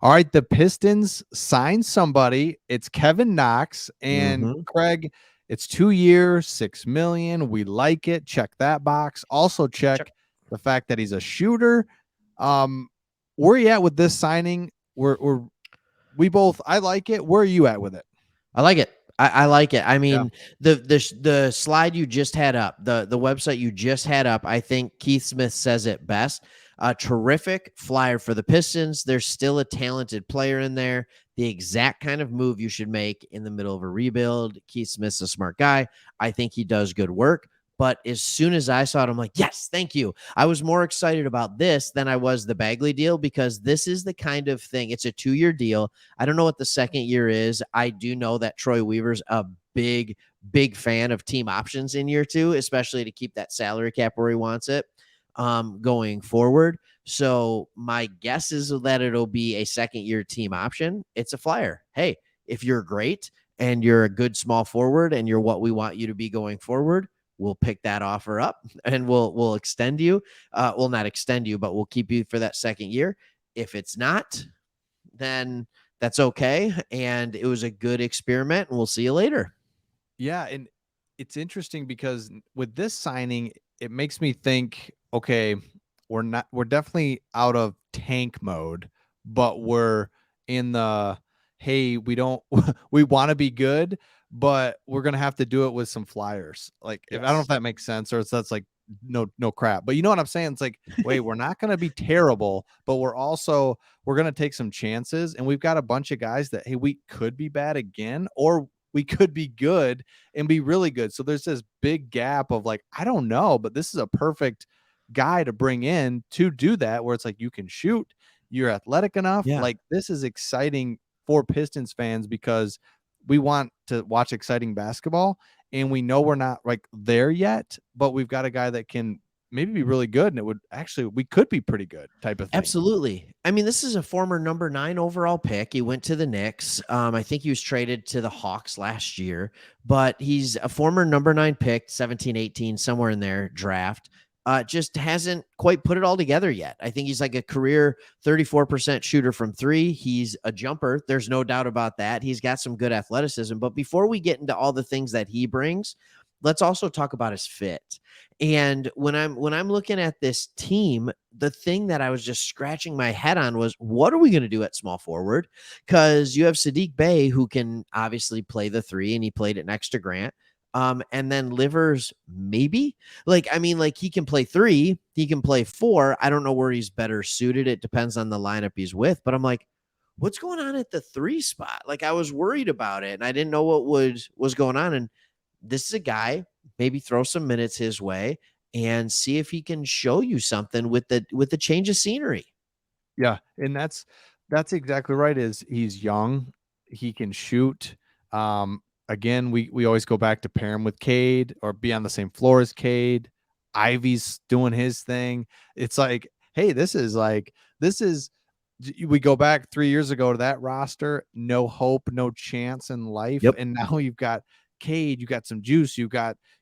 All right, the Pistons signed somebody. It's Kevin Knox, and Mm-hmm. Craig, it's 2 years, 6 million. We like it. Check that box. Also Check. check the fact that he's a shooter. Um, where are you at with this signing? We both I like it. Where are you at with it? I like it. I like it. I Yeah. mean, the slide you just had up, the website you just had up, I think Keith Smith says it best. A terrific flyer for the Pistons. There's still a talented player in there. The exact kind of move you should make in the middle of a rebuild. Keith Smith's a smart guy. I think he does good work. But as soon as I saw it, I'm like, yes, thank you. I was more excited about this than I was the Bagley deal because this is the kind of thing. It's a 2-year deal. I don't know what the second year is. I do know that Troy Weaver's a big fan of team options in year 2, especially to keep that salary cap where he wants it going forward. So my guess is that it'll be a second year team option. It's a flyer. Hey, if you're great and you're a good small forward and you're what we want you to be going forward, we'll pick that offer up and we'll extend you. We'll not extend you, but we'll keep you for that second year. If it's not, then that's okay. And it was a good experiment, and we'll see you later. Yeah, and it's interesting because with this signing, it makes me think, okay, we're definitely out of tank mode, but we're in the hey, we don't we want to be good, but we're gonna have to do it with some flyers. Like if I don't know if Yes. that makes sense or it's that's like no crap. But you know what I'm saying? It's like, wait, we're not gonna be terrible, but we're gonna take some chances. And we've got a bunch of guys that hey, we could be bad again, or we could be good and be really good. So there's this big gap of like, I don't know, but this is a perfect guy to bring in to do that, where it's like you can shoot, you're athletic enough. Yeah. Like this is exciting for Pistons fans because we want to watch exciting basketball and we know we're not like there yet, but we've got a guy that can maybe be really good and it would actually we could be pretty good type of thing. Absolutely. I mean, this is a former number 9 overall pick. He went to the Knicks. I think he was traded to the Hawks last year, but he's a former number 9 pick, 17, 18, somewhere in there draft. Just hasn't quite put it all together yet. I think he's like a career 34% shooter from 3. He's a jumper. There's no doubt about that. He's got some good athleticism. But before we get into all the things that he brings, let's also talk about his fit. And when I'm looking at this team, the thing that I was just scratching my head on was what are we going to do at small forward? Because you have Sadiq Bey who can obviously play the 3, and he played it next to Grant. And then Livers, maybe like, I mean, like he can play 3, he can play 4. I don't know where he's better suited. It depends on the lineup he's with, but I'm like, what's going on at the 3 spot? Like I was worried about it and I didn't know what was going on. And this is a guy, maybe throw some minutes his way and see if he can show you something with the change of scenery. Yeah, and that's exactly right. Is he's young, he can shoot. Again, we always go back to pair him with Cade or be on the same floor as Cade. Ivy's doing his thing. It's like, hey, this is. We go back 3 years ago to that roster, no hope, no chance in life, Yep. and now you've got Cade, you got some juice, you've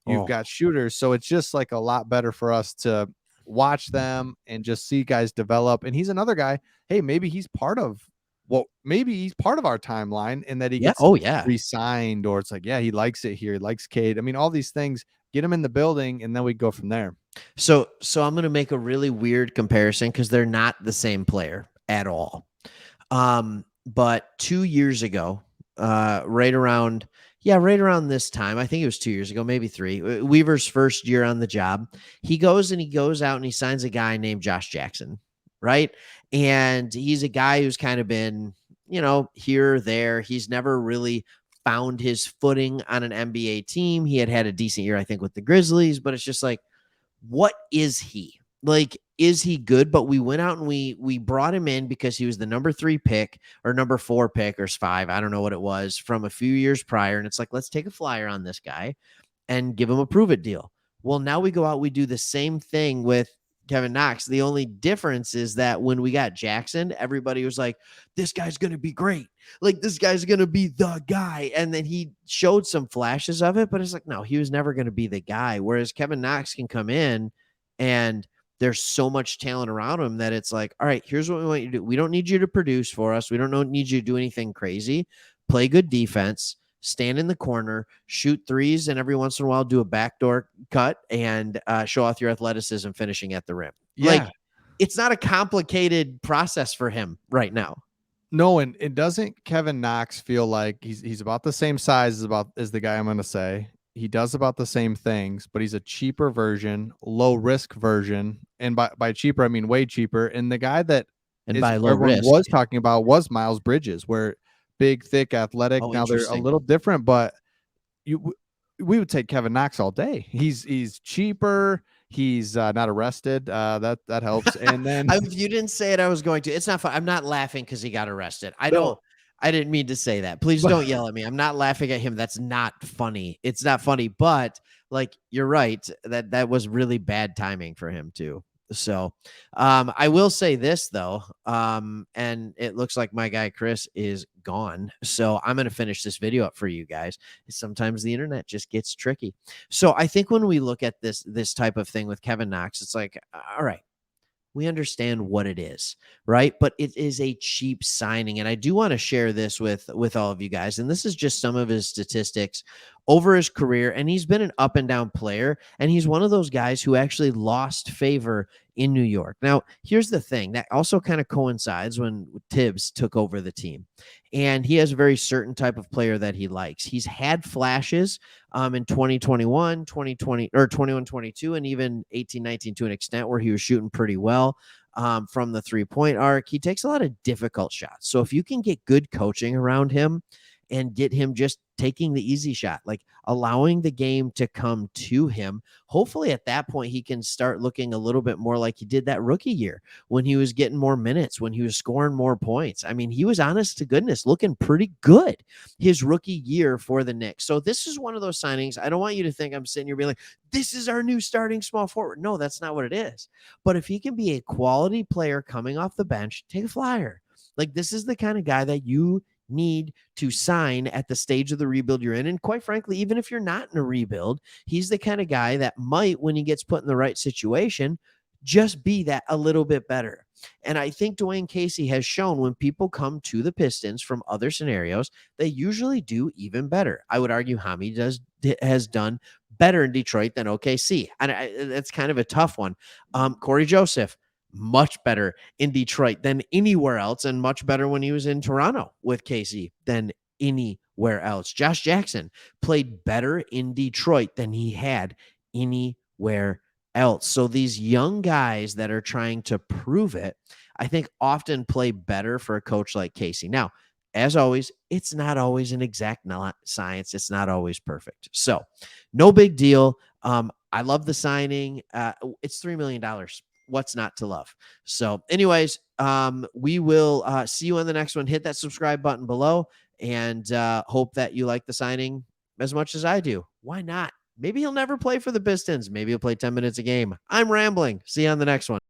Oh, got shooters, so it's just like a lot better for us to watch them and just see guys develop. And he's another guy. Hey, maybe he's part of our timeline in that he yeah. gets Oh, yeah. re-signed, or it's like, yeah, he likes it here. He likes Cade. I mean, all these things, get him in the building, and then we go from there. So I'm going to make a really weird comparison because they're not the same player at all. But 2 years ago, right around this time, I think it was 2 years ago, maybe 3. Weaver's first year on the job, he goes out and he signs a guy named Josh Jackson, right? And he's a guy who's kind of been, here or there. He's never really found his footing on an NBA team. He had a decent year, I think, with the Grizzlies, but it's just like, what is he? Like, is he good? But we went out and we brought him in because he was the number 3 pick or number 4 pick or 5. I don't know what it was from a few years prior. And it's like, let's take a flyer on this guy and give him a prove it deal. Well, now we go out, we do the same thing with Kevin Knox. The only difference is that when we got Jackson, everybody was like, this guy's going to be great. Like, this guy's going to be the guy. And then he showed some flashes of it, but it's like, no, he was never going to be the guy. Whereas Kevin Knox can come in and there's so much talent around him that it's like, all right, here's what we want you to do. We don't need you to produce for us. We don't need you to do anything crazy. Play good defense, stand in the corner, shoot threes, and every once in a while do a backdoor cut and show off your athleticism finishing at the rim. Like, Yeah. it's not a complicated process for him right now. No, and it doesn't Kevin Knox feel like he's about the same size as the guy I'm gonna say. He does about the same things, but he's a cheaper version, low risk version. And by cheaper, I mean way cheaper. And the guy that And is by low everyone risk, was talking about was Miles Bridges, where big, thick, athletic. oh, Now they're a interesting. little different, but you we would take Kevin Knox all day. He's cheaper. He's not arrested. That helps. And then If you didn't say it, I was going to. It's not fun. I'm not laughing because he got arrested. no, I didn't mean to say that. Please but don't yell at me. I'm not laughing at him. That's not funny. It's not funny, but like you're right. That was really bad timing for him too. So I will say this though. And it looks like my guy Chris is gone. So I'm gonna finish this video up for you guys. Sometimes the internet just gets tricky. So I think when we look at this type of thing with Kevin Knox, it's like, all right, we understand what it is, right? But it is a cheap signing. And I do want to share this with all of you guys. And this is just some of his statistics over his career. And he's been an up and down player. And he's one of those guys who actually lost favor in New York. Now, here's the thing that also kind of coincides when Tibbs took over the team. And he has a very certain type of player that he likes. He's had flashes in 2021, 2020, or 21, 22, and even 18, 19 to an extent where he was shooting pretty well from the 3-point arc. He takes a lot of difficult shots. So if you can get good coaching around him and get him just taking the easy shot, like allowing the game to come to him, hopefully at that point he can start looking a little bit more like he did that rookie year when he was getting more minutes, when he was scoring more points. I mean, he was honest to goodness looking pretty good his rookie year for the Knicks. So this is one of those signings. I don't want you to think I'm sitting here being like, this is our new starting small forward. No, that's not what it is. But if he can be a quality player coming off the bench, take a flyer. Like, this is the kind of guy that you need to sign at the stage of the rebuild you're in. And quite frankly, even if you're not in a rebuild, he's the kind of guy that might, when he gets put in the right situation, just be that a little bit better. And I think Dwayne Casey has shown when people come to the Pistons from other scenarios, they usually do even better. I would argue Hamid has done better in Detroit than OKC. And that's kind of a tough one. Corey Joseph, much better in Detroit than anywhere else, and much better when he was in Toronto with Casey than anywhere else. Josh Jackson played better in Detroit than he had anywhere else. So these young guys that are trying to prove it, I think often play better for a coach like Casey. Now, as always, it's not always an exact science. It's not always perfect. So no big deal. I love the signing. It's $3 million. What's not to love? So anyways, we will see you on the next one. Hit that subscribe button below and hope that you like the signing as much as I do. Why not? Maybe he'll never play for the Pistons. Maybe he'll play 10 minutes a game. I'm rambling. See you on the next one.